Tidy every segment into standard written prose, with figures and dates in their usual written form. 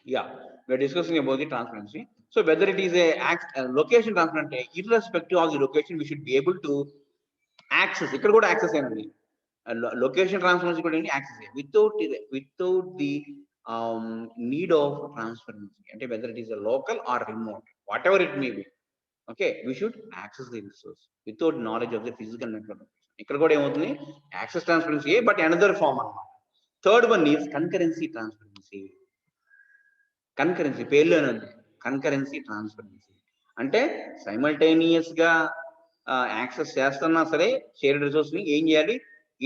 Yeah, we're discussing about the transparency. So whether it is a location transparency, irrespective of the location, we should be able to access. It could go to access anyway. Location transparency could only access it without the need of transparency. And whether it is a local or remote, whatever it may be, okay, we should access the resource without knowledge of the physical network. ఇక్కడ కూడా ఏమవుతుంది access transparency but another form అన్నమాట. Third one is concurrency transparency. Concurrency పేర్లోనే ఉంది, concurrency transparency అంటే simultaneous గా access చేస్తున్నా సరే షేర్డ్ రిసోర్స్ ని ఏం చేయాలి,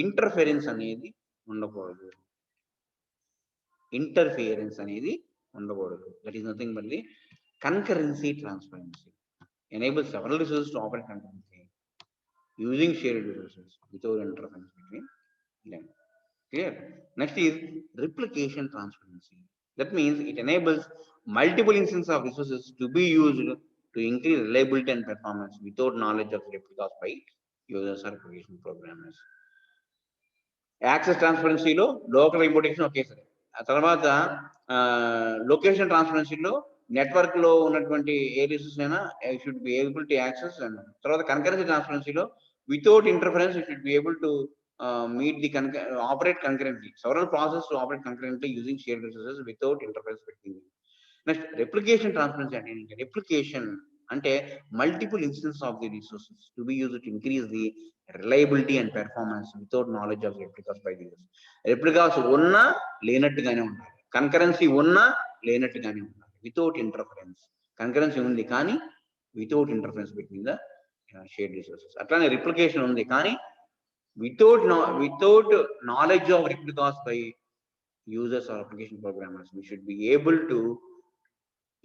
ఇంటర్ఫిరెన్స్ అనేది ఉండకూడదు. ఇంటర్ఫియరెన్స్ అనేది ఉండకూడదు. That is nothing but the concurrency transparency enables several resources to operate concurrently using shared resources without interference between them. Clear? Next is replication transparency. That means it enables multiple instances of resources to be used to increase reliability and performance without knowledge of replicas by users or application programmers. Access ట్రాన్స్పరెన్సీలో local importation ఒకేసారి, ఆ తర్వాత location ట్రాన్స్పరెన్సీలో network లో ఉన్నటువంటి ఏ resource అయినా should be able to access. And తర్వాత కన్కరెన్సీ ట్రాన్స్పరెన్సీలో without interference should be able to meet the operate concurrently. Several processes to operate concurrently using shared resources without interference between them. Next, replication transparency. And replication ante multiple instances of the resources to be used to increase the reliability and performance without knowledge of replicas by the users. Replicas unna lenattugaane undali, concurrency unna lenattugaane undali, without interference. Concurrency undi kaani without interference between the shared resources. Atlane replication undi kaani without knowledge of replicas by users or application programmers. We should be able to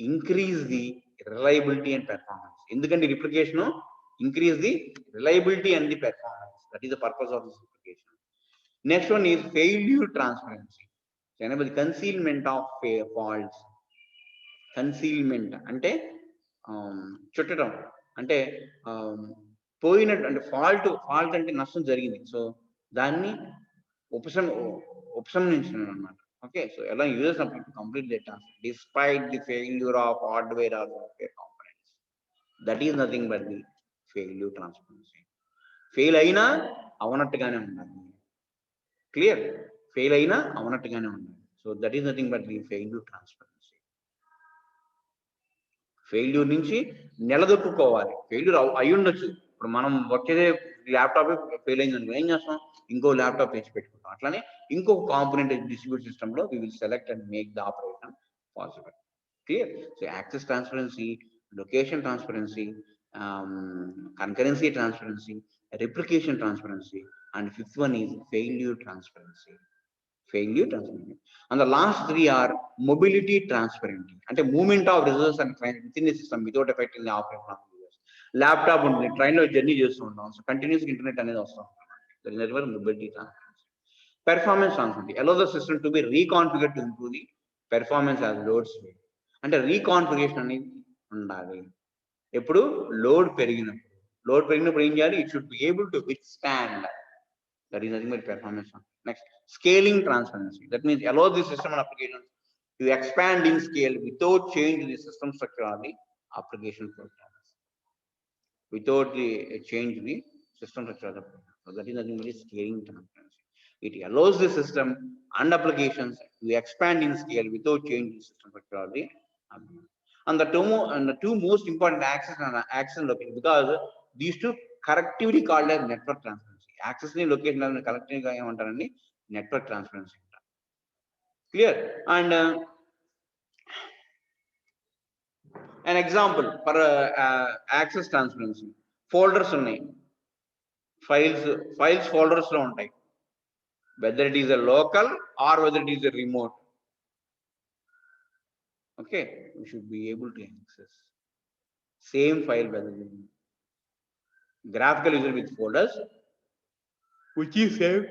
increase the reliability and performance. ఎందుకంటే replication increase the reliability and the performance. That is the purpose of this replication. Next one is failure transparency. Enable concealment of faults. Concealment అంటే చుట్టడం, అంటే పోయినట్టు, అంటే fault అంటే నష్టం జరిగింది, so దాన్ని ఉపశమనించడం అనమాట. Okay, so allowing users to complete their task despite the failure of hardware or software components. That is nothing but the failure transparency. Fail అయినా అవనట్టుగానే ఉండాలి. క్లియర్? ఫెయిల్ అయినా అవనట్టుగానే ఉండాలి. So that is nothing but the failure transparency. Failure నుంచి నిలదొక్కుకోవాలి. Failure అయి ఉండొచ్చు. ఇప్పుడు మనం వచ్చేదే ల్యాప్టాప్ ఫెయిల్ అయింది అనుకో, ఏం చేస్తాం, ఇంకో ల్యాప్టాప్ తెచ్చి పెట్టుకుంటాం. అట్లానే ఇంకొక కాంపోనెంట్ డిస్ట్రిబ్యూట్ సిస్టమ్ లో we will select and make the operation possible. Clear? So access transparency, location transparency, concurrency transparency, replication transparency, and fifth one is failure transparency. Failure transparency. And the last three are mobility transparency. అంటే movement of resources and train with in the system without effecting the operation of users. Laptop ఉంటుంది, ట్రైన్లో journey చేస్తూ ఉంటాం, so continuous internet అనేది వస్తూ ఉంటుంది. That is network mobility transparency. Performance transparency allow the system to be reconfigure to improve the performance as loads. అంటే reconfiguration అనేది ఉండాలి. ఎప్పుడు లోడ్ పెరిగినప్పుడు ఏం చేయాలి, it should be able to withstand. That is nothing but performance. Next, scaling transparency. That means allow the system and application to expand in scale without change the system structure or the application programs. Without the change the system structure of the program. So that is nothing but scaling transparency. It allows the system and applications to expand in scale without changing the system structure or the application. And the two most important access location, because these two collectively called as network transparency. Access ni location and collectively ga emantarandi network transparency. Clear? And an example for access transparency, folders ఉన్నాయి, files folders లో ఉంటాయి, whether it is a local or whether it is a remote. Okay, we should be able to access same file, whether graphical user with folders, which is saved,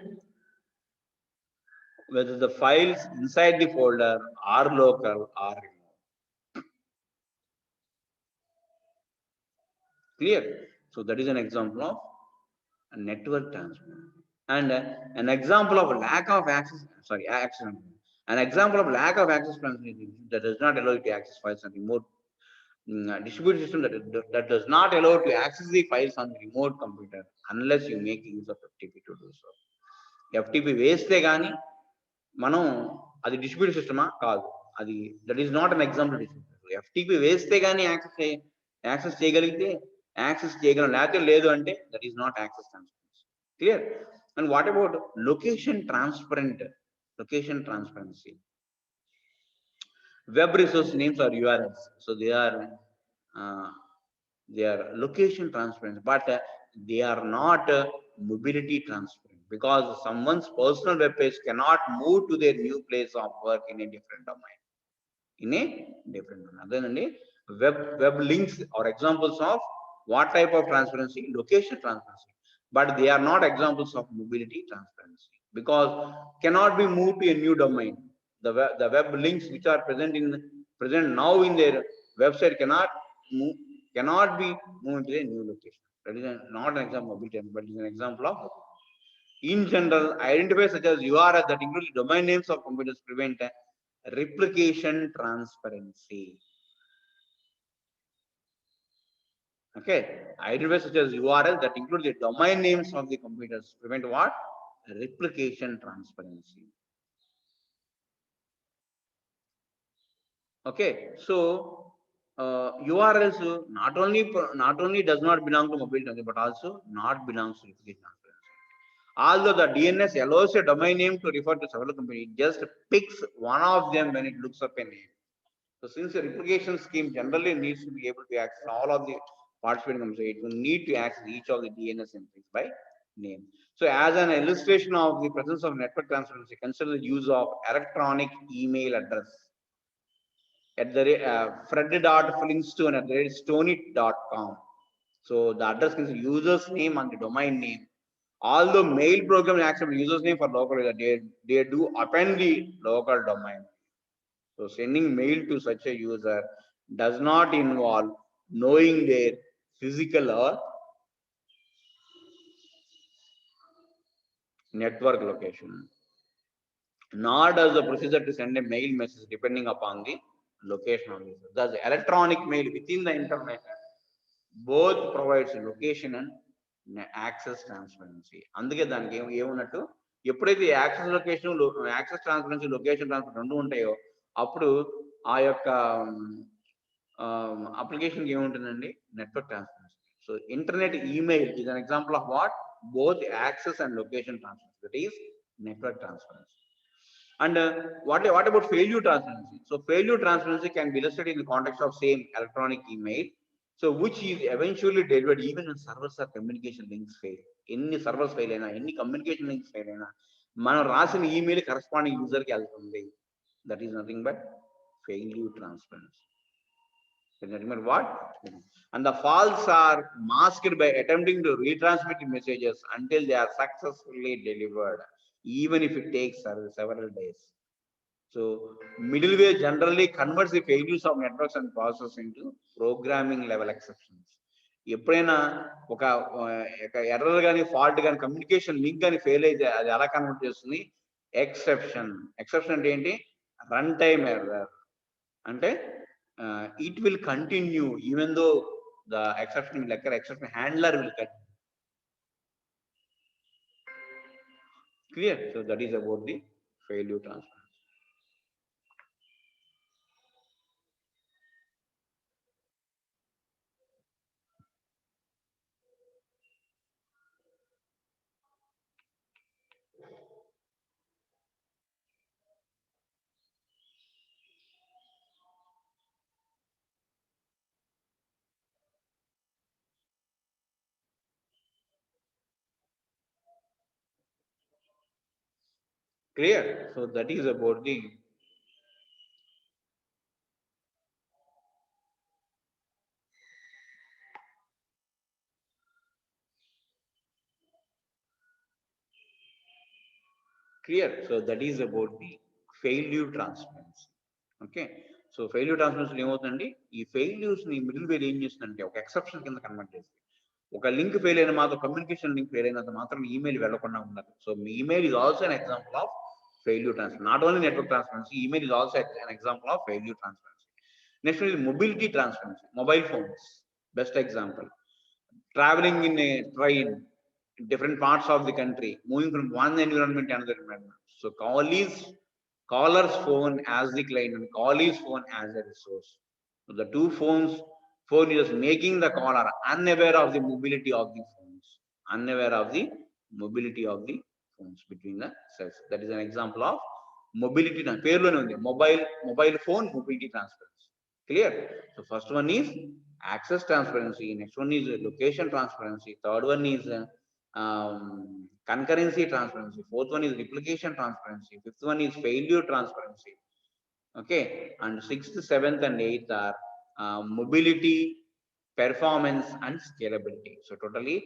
whether the files inside the folder are local or remote. Clear? So that is an example of a network transparency. And an example of lack of access, An example of lack of access transparency that does not allow you to access files on remote distributed system that does not allow you to access the files on the remote computer unless you make use of FTP to do so. FTP వేస్తే కానీ మనం అది distributed సిస్టమా కాదు, అది that is not an example distributor. FTP వేస్తే కానీ access చేయగలిగితే access చేయగలం, లేకపోతే లేదు అంటే that is not access transparency. Clear? And what about location transparency? Web resource names are URLs, so they are location transparent, but they are not mobility transparent, because someone's personal web page cannot move to their new place of work in a different domain. Then web links are examples of what type of transparency? Location transparency, but they are not examples of mobility transparency, because cannot be moved to a new domain. The web links which are present now in their website cannot be moved to a new location. That is not an example of mobility, but is an example of in general identifiers such as URL that include domain names of computers prevent replication transparency. Okay, identifiers such as URL that include the domain names of the computers prevent what? Replication transparency. Okay, so URLs not only does not belong to mobility, but also not belongs to replication transparency. Although the DNS allows a domain name to refer to several companies, it just picks one of them when it looks up a name. So since the replication scheme generally needs to be able to access all of the participating companies, it will need to access each of the DNS entries by name. So as an illustration of the presence of network transparency, consider the use of electronic email address at the fred.flintstone@stoneit.com. So the address is user's name and the domain name. Although mail program accept user's name for local, they do append the local domain. So sending mail to such a user does not involve knowing their physical or network location, nor does the procedure to send a mail message depending upon the location of the user. Thus, electronic mail within the internet both provides location and access transparency. అందుకే దానికి ఏమున్నట్టు ఎప్పుడైతే access transparency, location transparency రెండు ఉంటాయో అప్పుడు ఆ యొక్క అప్లికేషన్కి ఏముంటుందండి? Network transparency. So internet email is an example of what? Both access and location transparency. That is network transparency. And what about failure transparency? So failure transparency can be illustrated in the context of same electronic email, so which is eventually delivered even when servers or communication links fail. Any servers fail aina, any communication links fail aina, మనం రాసిన email corresponding యూజర్కి వెళ్తుంది. That is nothing but failure transparency. What? And the faults are masked by attempting to retransmit messages until they are successfully delivered, even if it takes several days. So middleware generally converts the failures of networks and processes into programming level exceptions. ఎప్పుడైనా ఒక error కానీ fault కానీ communication link కానీ fail అయితే అది ఎలా convert చేస్తుంది? Exception అంటే ఏంటి? రన్ టైమ్ ఎర్రర్ అంటే it will continue even though the exception will occur, exception handler will continue. Clear? So that is about the failure transparency. Clear? So that is about the clear. So that is about the failure transparency. Okay. So failure transparency ఏమవుతుందండి? ఈ failures ని middle wear ఏం చేస్తుందంటే ఒక exception కింద convert చేస్తుంది. ఒక link fail అయిన మాత్రం, కమ్యూనికేషన్ లింక్ ఫెయిల్ అయినంత మాత్రం ఈమెయిల్ వెళ్లకుండా ఉండదు. So me email is also an example of failure transparency. Not only network transparency, email is also an example of failure transparency. Next one is mobility transparency. Mobile phones, best example. Traveling in a train, in different parts of the country, moving from one environment to another environment. So caller's phone as the client and callee's phone as a resource. So the two phone users making the caller unaware of the mobility of the phones, unaware of the mobility of the phones between the cells. That is an example of mobility. Mobile phone mobility transparency. Clear? So first one is access transparency. Next one is location transparency. Third one is concurrency transparency. Fourth one is replication transparency. Fifth one is failure transparency. Okay, and sixth, seventh, and eighth are mobility, performance, and scalability. So totally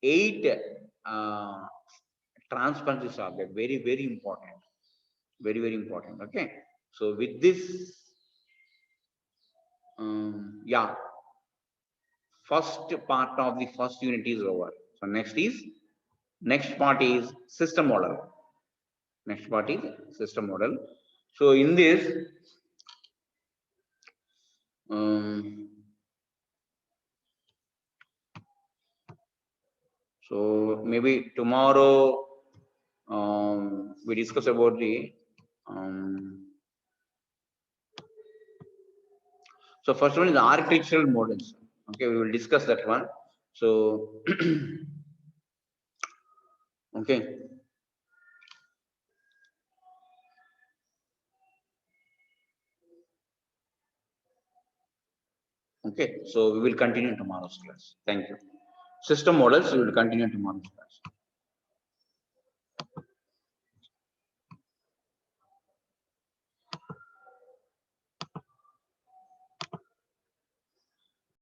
8 transparencies are there. Very, very important. Very, very important. Okay. So with this, yeah, first part of the first unit is over. So next part is system model. Next part is system model. So in this, so maybe tomorrow we discuss about the so first one is architectural models. Okay, we will discuss that one. So okay. Okay, so we will continue tomorrow's class. Thank you. System models, we will continue tomorrow's class.